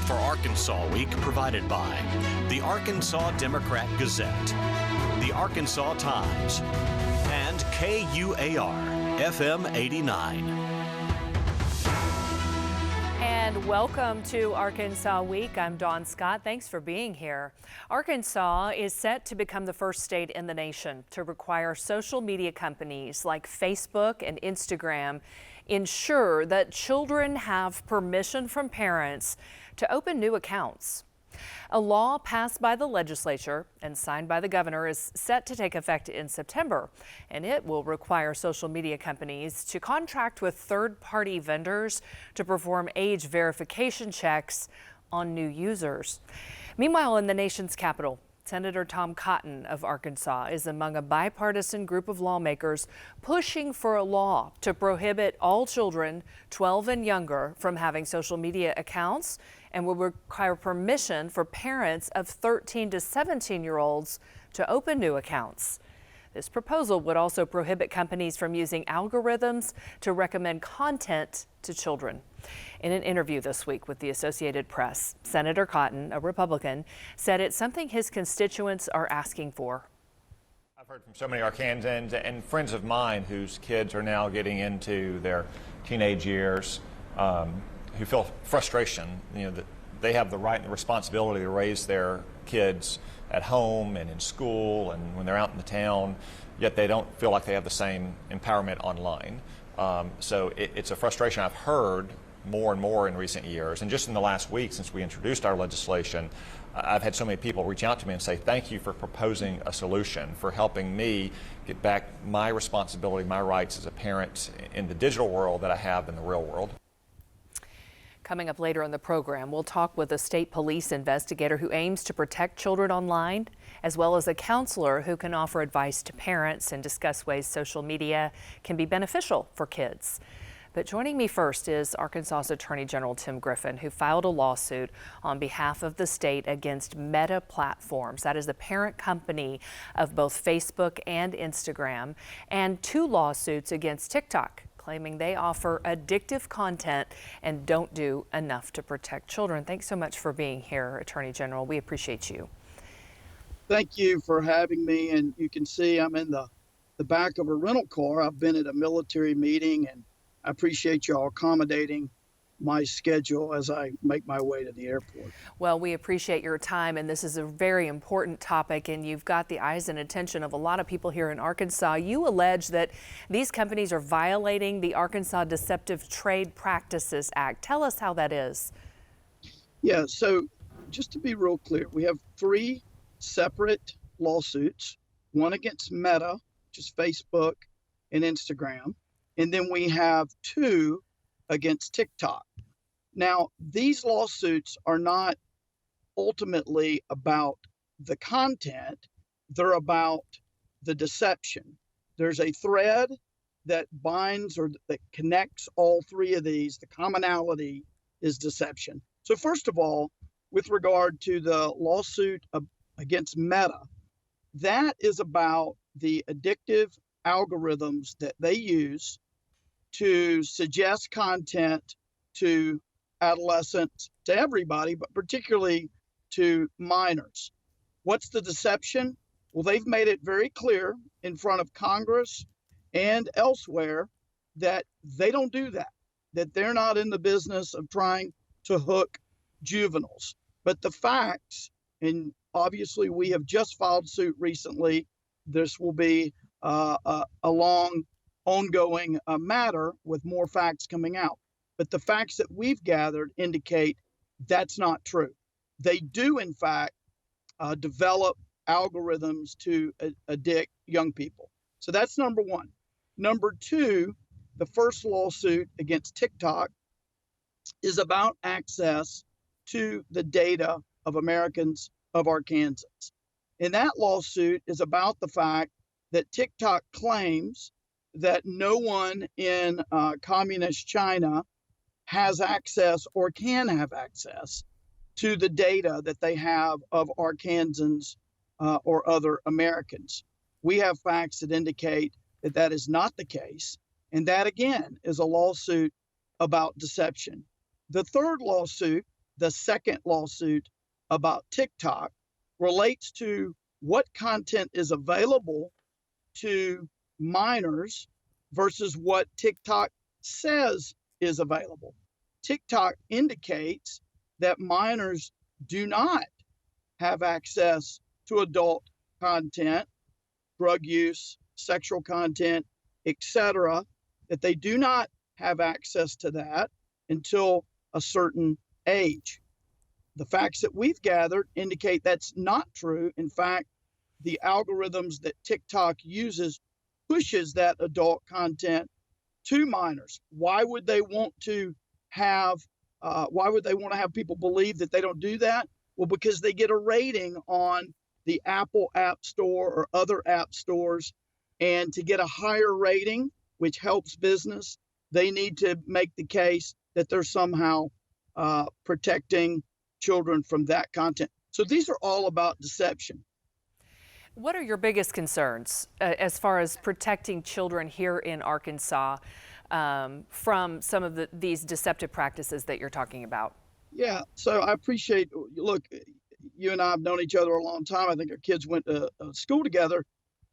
for Arkansas Week provided by the Arkansas Democrat Gazette, the Arkansas Times, and KUAR FM 89. And welcome to Arkansas Week. I'm Dawn Scott. Thanks for being here. Arkansas is set to become the first state in the nation to require social media companies like Facebook and Instagram ensure that children have permission from parents to open new accounts. A law passed by the legislature and signed by the governor is set to take effect in September, and it will require social media companies to contract with third-party vendors to perform age verification checks on new users. Meanwhile, in the nation's capital, Senator Tom Cotton of Arkansas is among a bipartisan group of lawmakers pushing for a law to prohibit all children 12 and younger from having social media accounts and will require permission for parents of 13 to 17-year-olds to open new accounts. This proposal would also prohibit companies from using algorithms to recommend content to children. In an interview this week with the Associated Press, Senator Cotton, a Republican, said it's something his constituents are asking for. I've heard from so many Arkansans and friends of mine whose kids are now getting into their teenage years, who feel frustration, that they have the right and the responsibility to raise their kids at home and in school and when they're out in the town, yet they don't feel like they have the same empowerment online. So it's a frustration I've heard more and more in recent years. And just in the last week since we introduced our legislation, I've had so many people reach out to me and say, thank you for proposing a solution, for helping me get back my responsibility, my rights as a parent in the digital world that I have in the real world. Coming up later in the program, we'll talk with a state police investigator who aims to protect children online, as well as a counselor who can offer advice to parents and discuss ways social media can be beneficial for kids. But joining me first is Arkansas's Attorney General Tim Griffin, who filed a lawsuit on behalf of the state against Meta Platforms. That is the parent company of both Facebook and Instagram, and 2 lawsuits against TikTok, claiming they offer addictive content and don't do enough to protect children. Thanks so much for being here, Attorney General. We appreciate you. Thank you for having me. And you can see I'm in the back of a rental car. I've been at a military meeting, and I appreciate y'all accommodating my schedule as I make my way to the airport. Well, we appreciate your time, and this is a very important topic, and you've got the eyes and attention of a lot of people here in Arkansas. You allege that these companies are violating the Arkansas Deceptive Trade Practices Act. Tell us how that is. Yeah, so just to be real clear, we have 3 separate lawsuits, one against Meta, which is Facebook and Instagram, and then we have 2 against TikTok. Now, these lawsuits are not ultimately about the content, they're about the deception. There's a thread that binds or that connects all 3 of these. The commonality is deception. So first of all, with regard to the lawsuit against Meta, that is about the addictive algorithms that they use to suggest content to adolescents, to everybody, but particularly to minors. What's the deception? Well, they've made it very clear in front of Congress and elsewhere that they don't do that they're not in the business of trying to hook juveniles. But the facts, and obviously we have just filed suit recently, this will be a long ongoing matter with more facts coming out. But the facts that we've gathered indicate that's not true. They do, in fact, develop algorithms to addict young people. So that's number one. Number two, the first lawsuit against TikTok is about access to the data of Americans, of Arkansans. And that lawsuit is about the fact that TikTok claims that no one in communist China has access or can have access to the data that they have of Arkansans or other Americans. We have facts that indicate that that is not the case. And that, again, is a lawsuit about deception. The third lawsuit the second lawsuit about TikTok relates to what content is available to minors versus what TikTok says is available. TikTok indicates that minors do not have access to adult content, drug use, sexual content, etc., that they do not have access to that until a certain age. The facts that we've gathered indicate that's not true. In fact, the algorithms that TikTok uses pushes that adult content to minors. Why would they want to have people believe that they don't do that? Well, because they get a rating on the Apple App Store or other app stores, and to get a higher rating, which helps business, they need to make the case that they're somehow protecting children from that content. So these are all about deception. What are your biggest concerns as far as protecting children here in Arkansas from some of these deceptive practices that you're talking about? Yeah, so I appreciate, look, you and I have known each other a long time. I think our kids went to school together.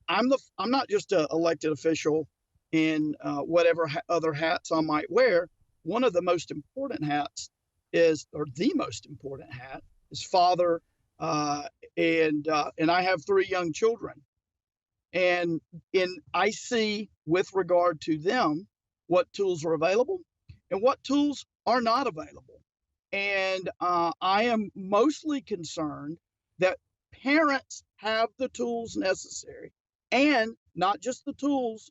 I'm not just an elected official in whatever other hats I might wear. One of the most important hats the most important hat is father, and I have 3 young children, and I see with regard to them what tools are available and what tools are not available. And I am mostly concerned that parents have the tools necessary, and not just the tools,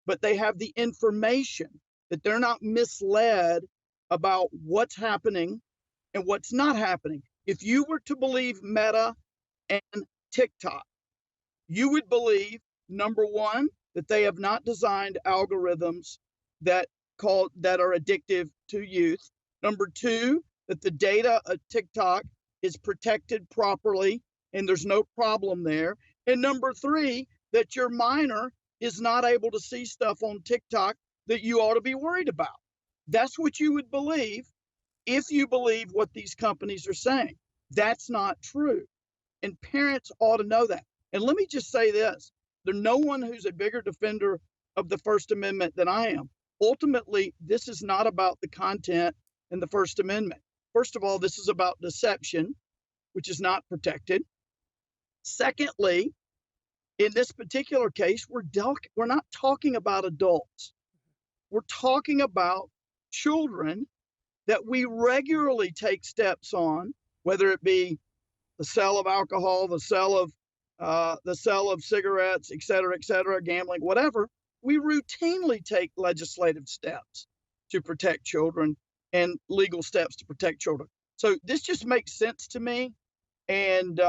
but they have the information, that they're not misled about what's happening and what's not happening. If you were to believe Meta and TikTok, you would believe, number one, that they have not designed algorithms that are addictive to youth. Number two, that the data of TikTok is protected properly and there's no problem there. And number three, that your minor is not able to see stuff on TikTok that you ought to be worried about. That's what you would believe if you believe what these companies are saying. That's not true. And parents ought to know that. And let me just say this, there's no one who's a bigger defender of the First Amendment than I am. Ultimately, this is not about the content in the First Amendment. First of all, this is about deception, which is not protected. Secondly, in this particular case, we're not talking about adults. We're talking about children that we regularly take steps on, whether it be the sale of alcohol, the sale of cigarettes, et cetera, gambling, whatever. We routinely take legislative steps to protect children and legal steps to protect children. So this just makes sense to me. And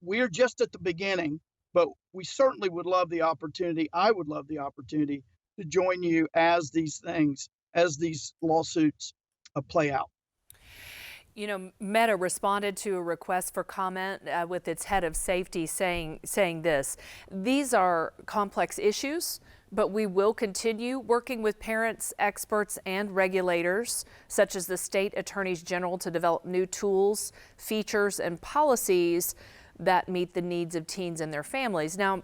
we're just at the beginning, but we certainly would love the opportunity. I would love the opportunity to join you as these lawsuits play out. You know, Meta responded to a request for comment with its head of safety saying this: these are complex issues, but we will continue working with parents, experts, and regulators, such as the state attorneys general, to develop new tools, features, and policies that meet the needs of teens and their families. Now,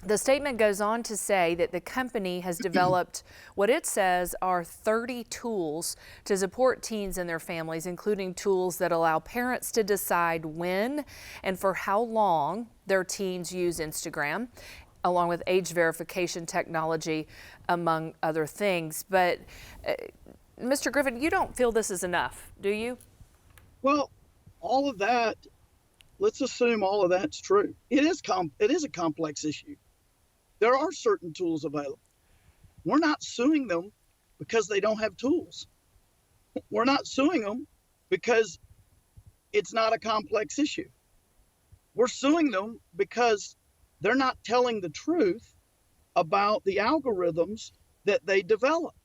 the statement goes on to say that the company has developed what it says are 30 tools to support teens and their families, including tools that allow parents to decide when and for how long their teens use Instagram, along with age verification technology, among other things. But Mr. Griffin, you don't feel this is enough, do you? Well, all of that, let's assume all of that's true. It is a complex issue. There are certain tools available. We're not suing them because they don't have tools. We're not suing them because it's not a complex issue. We're suing them because they're not telling the truth about the algorithms that they develop.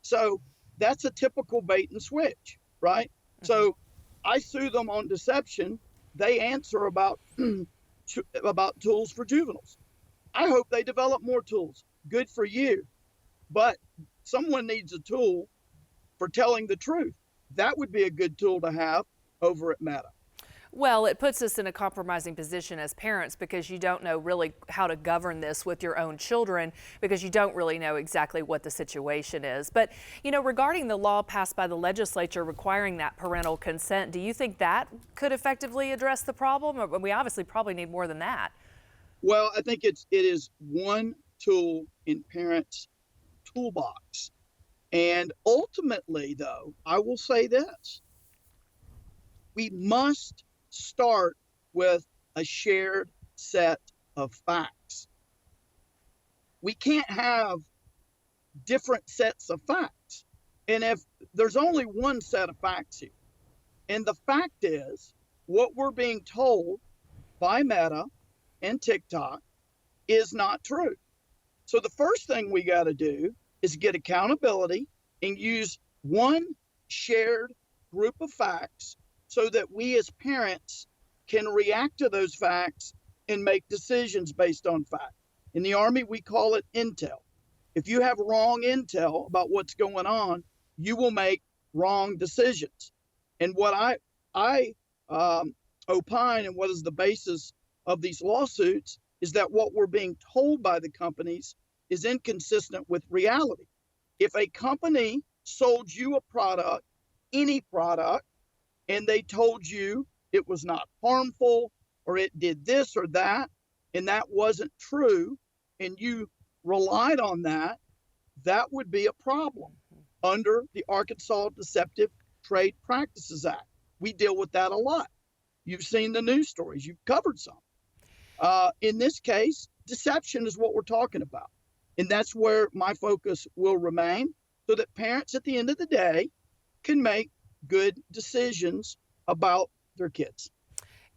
So that's a typical bait and switch, right? Mm-hmm. So I sue them on deception. They answer about tools for juveniles. I hope they develop more tools. Good for you. But someone needs a tool for telling the truth. that would be a good tool to have over at Meta. Well, it puts us in a compromising position as parents because you don't know really how to govern this with your own children because you don't really know exactly what the situation is. But, you know, regarding the law passed by the legislature requiring that parental consent, do you think that could effectively address the problem? Or we obviously probably need more than that. Well, I think it is one tool in parents' toolbox. And ultimately, though, I will say this. We must start with a shared set of facts. We can't have different sets of facts. And if there's only one set of facts here, and the fact is what we're being told by Meta and TikTok is not true. So the first thing we got to do is get accountability and use one shared group of facts so that we as parents can react to those facts and make decisions based on fact. In the Army, we call it intel. If you have wrong intel about what's going on, you will make wrong decisions. And what I opine and what is the basis of these lawsuits is that what we're being told by the companies is inconsistent with reality. If a company sold you a product, any product, and they told you it was not harmful or it did this or that, and that wasn't true, and you relied on that, that would be a problem under the Arkansas Deceptive Trade Practices Act. We deal with that a lot. You've seen the news stories. You've covered some. In this case, deception is what we're talking about. And that's where my focus will remain so that parents at the end of the day can make good decisions about their kids.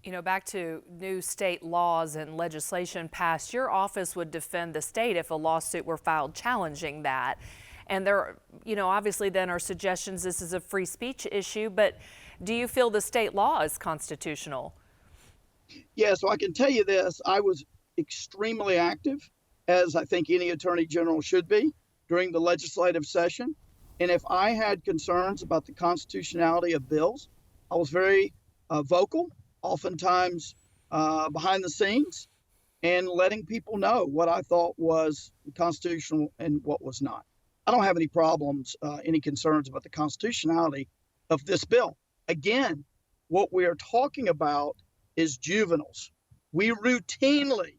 You know, back to new state laws and legislation passed, your office would defend the state if a lawsuit were filed challenging that. And there, you know, obviously then are suggestions this is a free speech issue, but do you feel the state law is constitutional? Yeah, so I can tell you this, I was extremely active, as I think any attorney general should be, during the legislative session. And if I had concerns about the constitutionality of bills, I was very vocal, oftentimes behind the scenes, and letting people know what I thought was constitutional and what was not. I don't have any problems, any concerns about the constitutionality of this bill. Again, what we are talking about is juveniles. We routinely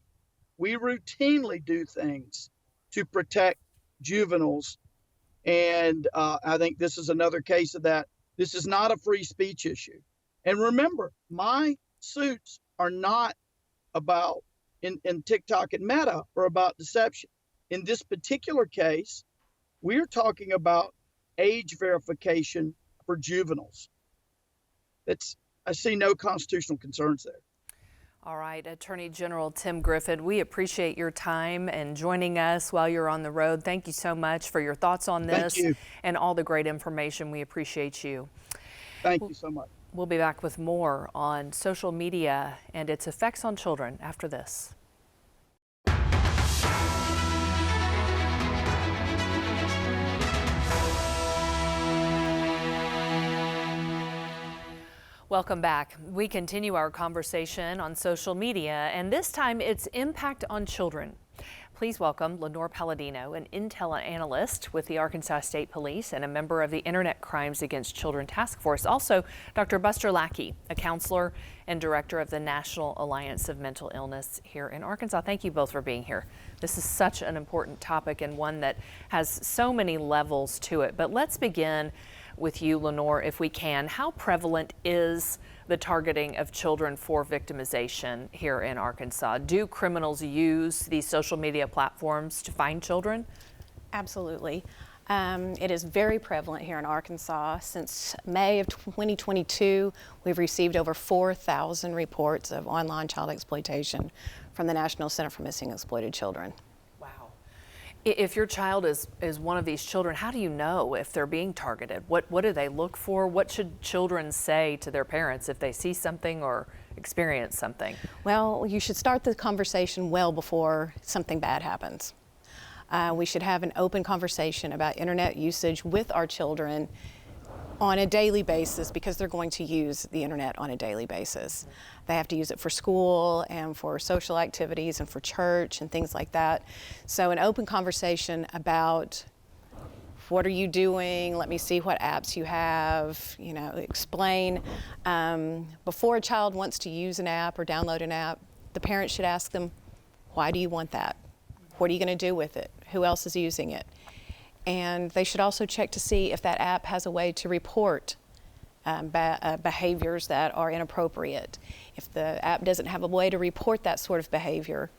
do things to protect juveniles. And I think this is another case of that. This is not a free speech issue. And remember, my suits are not about, in TikTok and Meta, are about deception. In this particular case, we're talking about age verification for juveniles. I see no constitutional concerns there. All right, Attorney General Tim Griffin, we appreciate your time and joining us while you're on the road. Thank you so much for your thoughts on this and all the great information. We appreciate you. Thank you so much. We'll be back with more on social media and its effects on children after this. Welcome back. We continue our conversation on social media, and this time it's impact on children. Please welcome Lenore Palladino, an intel analyst with the Arkansas State Police and a member of the Internet Crimes Against Children Task Force. Also, Dr. Buster Lackey, a counselor and director of the National Alliance of Mental Illness here in Arkansas. Thank you both for being here. This is such an important topic and one that has so many levels to it. But let's begin with you, Lenore, if we can. How prevalent is the targeting of children for victimization here in Arkansas? Do criminals use these social media platforms to find children? Absolutely. It is very prevalent here in Arkansas. Since May of 2022, we've received over 4,000 reports of online child exploitation from the National Center for Missing and Exploited Children. If your child is one of these children, how do you know if they're being targeted? What do they look for? What should children say to their parents if they see something or experience something? Well, you should start the conversation well before something bad happens. We should have an open conversation about internet usage with our children on a daily basis because they're going to use the internet on a daily basis. They have to use it for school and for social activities and for church and things like that. So an open conversation about what are you doing, let me see what apps you have, you know, explain. Before a child wants to use an app or download an app, the parent should ask them, why do you want that? What are you going to do with it? Who else is using it? And they should also check to see if that app has a way to report behaviors that are inappropriate. If the app doesn't have a way to report that sort of behavior,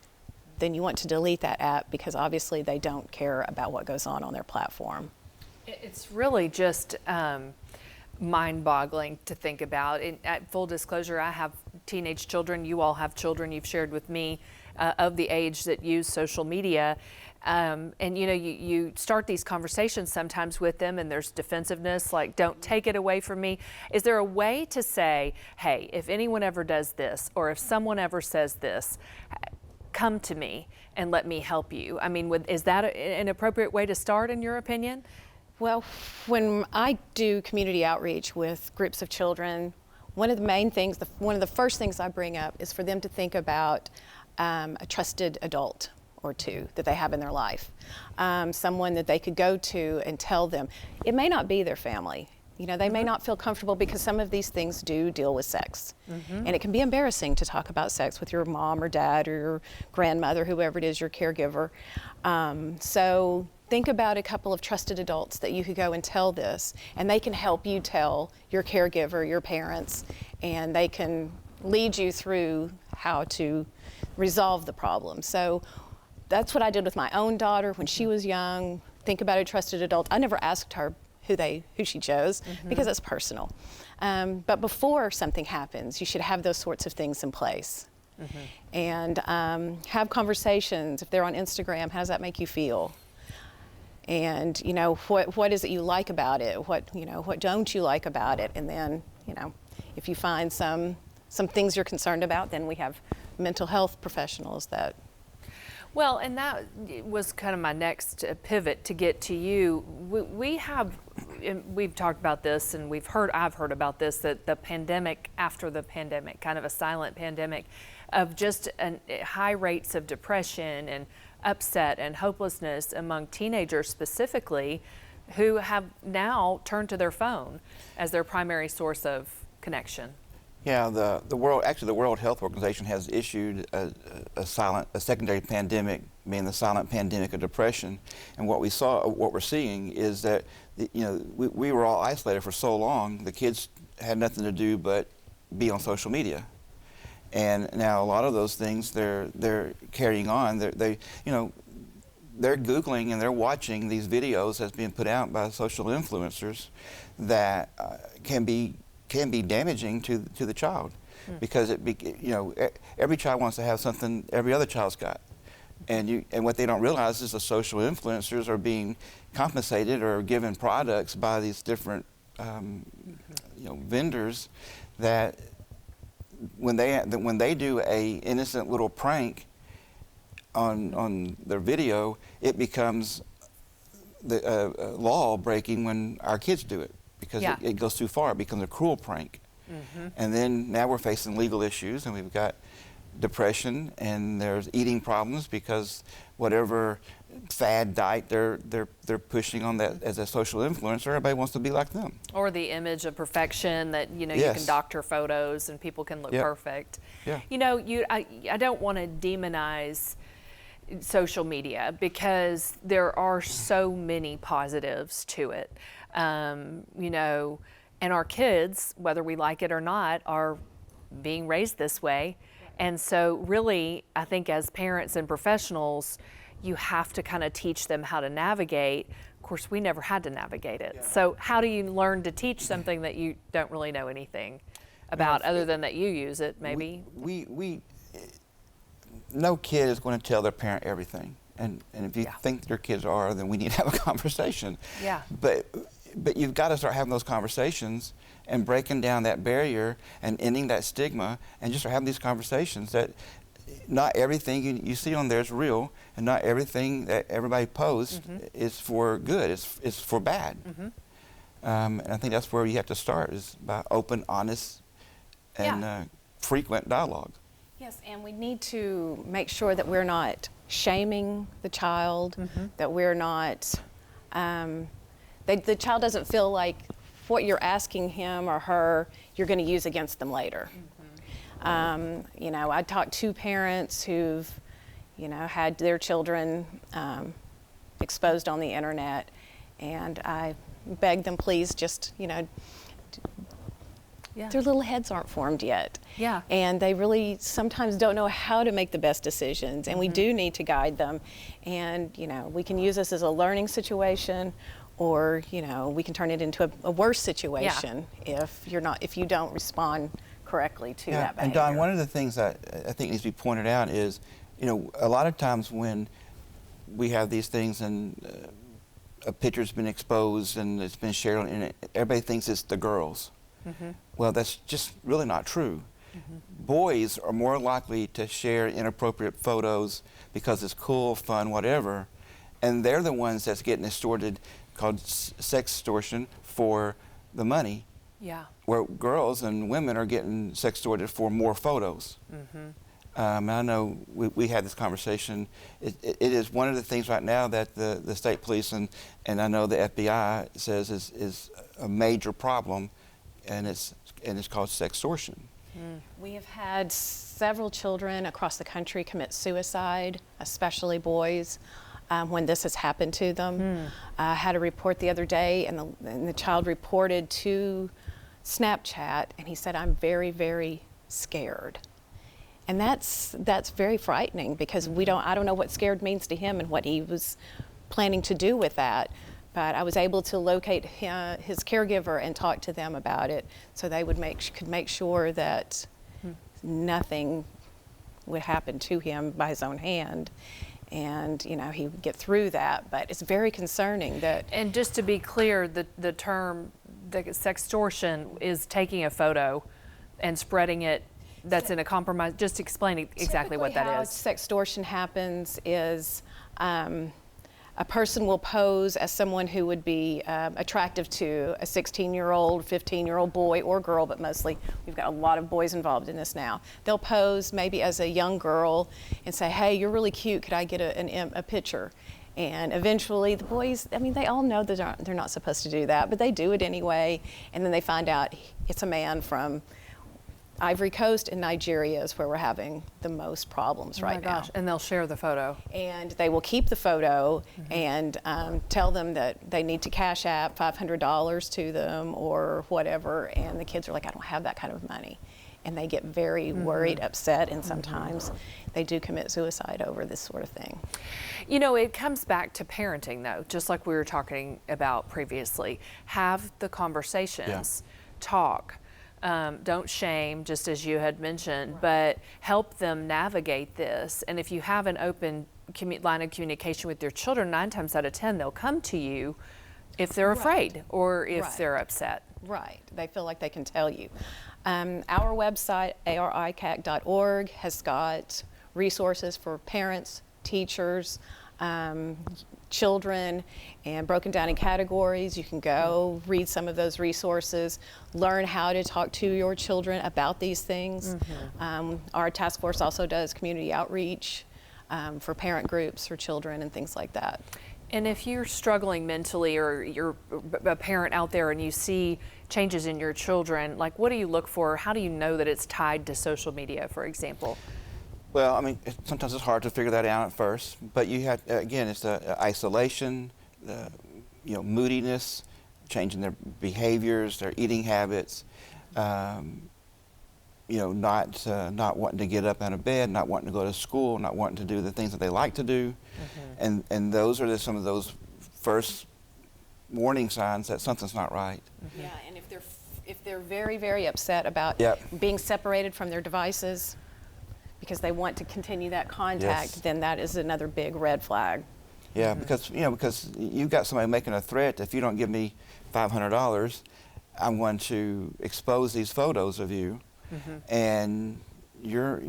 then you want to delete that app because obviously they don't care about what goes on their platform. It's really just mind-boggling to think about. At full disclosure, I have teenage children. You all have children you've shared with me of the age that use social media. And you know, you start these conversations sometimes with them and there's defensiveness, like, don't take it away from me. Is there a way to say, hey, if anyone ever does this, or if someone ever says this, come to me and let me help you? I mean, is that an appropriate way to start, in your opinion? Well, when I do community outreach with groups of children, one of the main things, one of the first things I bring up is for them to think about a trusted adult or two that they have in their life. Someone that they could go to and tell them. It may not be their family. You know, they may not feel comfortable because some of these things do deal with sex. And it can be embarrassing to talk about sex with your mom or dad or your grandmother, whoever it is, your caregiver. So think about a couple of trusted adults that you could go and tell this, and they can help you tell your caregiver, your parents, and they can lead you through how to resolve the problem. So that's what I did with my own daughter when she was young. Think about a trusted adult. I never asked her who she chose because it's personal. But before something happens, you should have those sorts of things in place. And have conversations. If they're on Instagram, how does that make you feel? And you know, what is it you like about it? What don't you like about it? And then, you know, if you find some things you're concerned about, then we have mental health professionals that. Well, and that was kind of my next pivot to get to you. We've talked about this, and I've heard about this, that the pandemic, after the pandemic, kind of a silent pandemic, of just high rates of depression and upset and hopelessness among teenagers specifically, who have now turned to their phone as their primary source of connection. Yeah, the World Health Organization has issued a secondary pandemic, meaning the silent pandemic of depression. And what we're seeing is that we were all isolated for so long. The kids had nothing to do but be on social media, and now a lot of those things they're carrying on. They're Googling and they're watching these videos that's being put out by social influencers that can be damaging to the child, because every child wants to have something every other child's got, and what they don't realize is the social influencers are being compensated or given products by these different vendors that when they do a innocent little prank on their video, it becomes the law breaking when our kids do it. Because it goes too far, it becomes a cruel prank. And then now we're facing legal issues, and we've got depression, and there's eating problems because whatever fad diet they're pushing on that as a social influencer, everybody wants to be like them. Or the image of perfection that you can doctor photos and people can look perfect. Yeah. I don't want to demonize social media because there are so many positives to it. And our kids, whether we like it or not, are being raised this way. And so really, I think as parents and professionals, you have to kind of teach them how to navigate. Of course, we never had to navigate it. So how do you learn to teach something that you don't really know anything about, other than that you use it, maybe? No kid is going to tell their parent everything. And if you think your kids are, then we need to have a conversation. Yeah. But you've got to start having those conversations and breaking down that barrier and ending that stigma, and just having these conversations that not everything you see on there is real, and not everything that everybody posts is for good. It's for bad. And I think that's where you have to start, is by open, honest, and frequent dialogue. Yes, and we need to make sure that we're not shaming the child, that we're not, the child doesn't feel like what you're asking him or her, you're going to use against them later. You know, I talked to parents who've, you know, had their children exposed on the internet, and I begged them, please just, you know, their little heads aren't formed yet. And they really sometimes don't know how to make the best decisions, and we do need to guide them. And, you know, we can use this as a learning situation, or, you know, we can turn it into a worse situation if you don't respond correctly to that behavior. And Don, one of the things that I think needs to be pointed out is, you know, a lot of times when we have these things and a picture's been exposed and it's been shared on the internet, everybody thinks it's the girls. Well, that's just really not true. Boys are more likely to share inappropriate photos because it's cool, fun, whatever, and they're the ones that's getting extorted, called sex extortion, for the money. Where girls and women are getting sex extorted for more photos. I know we had this conversation. It is one of the things right now that the state police and I know the FBI says is a major problem, and it's called sex extortion. We have had several children across the country commit suicide, especially boys, when this has happened to them. I had a report the other day, and the child reported to Snapchat, and he said, "I'm very, very scared." And that's very frightening, because I don't know what scared means to him and what he was planning to do with that. But I was able to locate his caregiver and talk to them about it, so they could make sure that nothing would happen to him by his own hand, and, you know, he would get through that. But it's very concerning that. And just to be clear, the term sextortion is taking a photo and spreading it. That's in a compromise. Just explain exactly what that is. How sextortion happens is a person will pose as someone who would be attractive to a 16-year-old, 15-year-old boy or girl, but mostly we've got a lot of boys involved in this now. They'll pose maybe as a young girl and say, "Hey, you're really cute. Could I get a picture?" And eventually the boys, I mean, they all know that they're not supposed to do that, but they do it anyway. And then they find out it's a man from Ivory Coast and Nigeria is where we're having the most problems right now. And they'll share the photo. And they will keep the photo and tell them that they need to cash app $500 to them or whatever. And the kids are like, "I don't have that kind of money." And they get very worried, upset, and sometimes they do commit suicide over this sort of thing. You know, it comes back to parenting, though, just like we were talking about previously. Have the conversations, talk. Don't shame, just as you had mentioned, but help them navigate this. And if you have an open line of communication with your children, 9 times out of 10, they'll come to you if they're afraid or if they're upset. Right. They feel like they can tell you. Our website, aricac.org, has got resources for parents, teachers, children, and broken down in categories. You can go read some of those resources, learn how to talk to your children about these things. Our task force also does community outreach for parent groups for children and things like that. And if you're struggling mentally, or you're a parent out there and you see changes in your children, like, what do you look for? How do you know that it's tied to social media, for example? Well, I mean, sometimes it's hard to figure that out at first, but you have, again, it's the isolation, the, you know, moodiness, changing their behaviors, their eating habits, you know, not wanting to get up out of bed, not wanting to go to school, not wanting to do the things that they like to do, and those are some of those first warning signs that something's not right. Yeah, and if they're very, very upset about being separated from their devices because they want to continue that contact, then that is another big red flag. Yeah, because you've got somebody making a threat. If you don't give me $500, I'm going to expose these photos of you, and you're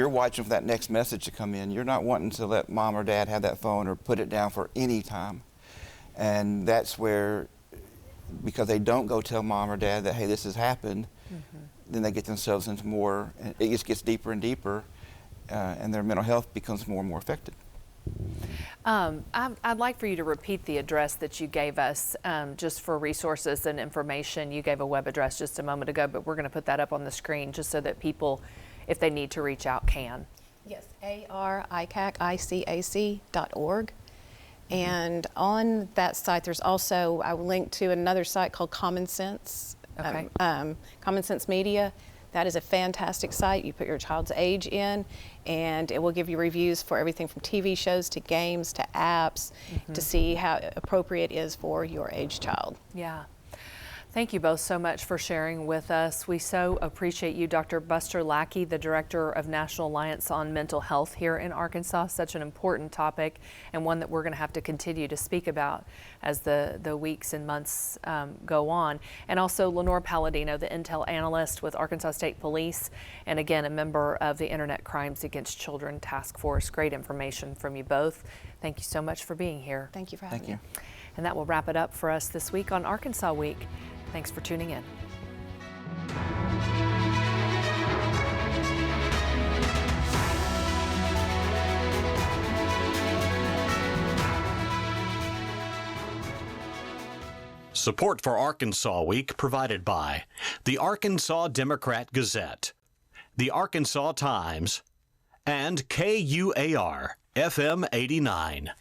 watching for that next message to come in. You're not wanting to let mom or dad have that phone or put it down for any time, and that's where because they don't go tell mom or dad that, hey, this has happened, then they get themselves into more, and it just gets deeper and deeper, and their mental health becomes more and more affected. I'd like for you to repeat the address that you gave us just for resources and information. You gave a web address just a moment ago, but we're going to put that up on the screen just so that people, if they need to reach out, can. Yes, aricac.org. And on that site, there's also a link to another site called Common Sense, Okay. Common Sense Media. That is a fantastic site. You put your child's age in, and it will give you reviews for everything from TV shows to games to apps to see how appropriate it is for your age child. Yeah. Thank you both so much for sharing with us. We so appreciate you, Dr. Buster Lackey, the Director of National Alliance on Mental Health here in Arkansas. Such an important topic, and one that we're going to have to continue to speak about as the weeks and months go on. And also Lenore Palladino, the Intel Analyst with Arkansas State Police, and again, a member of the Internet Crimes Against Children Task Force. Great information from you both. Thank you so much for being here. Thank you for having me. And that will wrap it up for us this week on Arkansas Week. Thanks for tuning in. Support for Arkansas Week provided by the Arkansas Democrat Gazette, the Arkansas Times, and KUAR FM 89.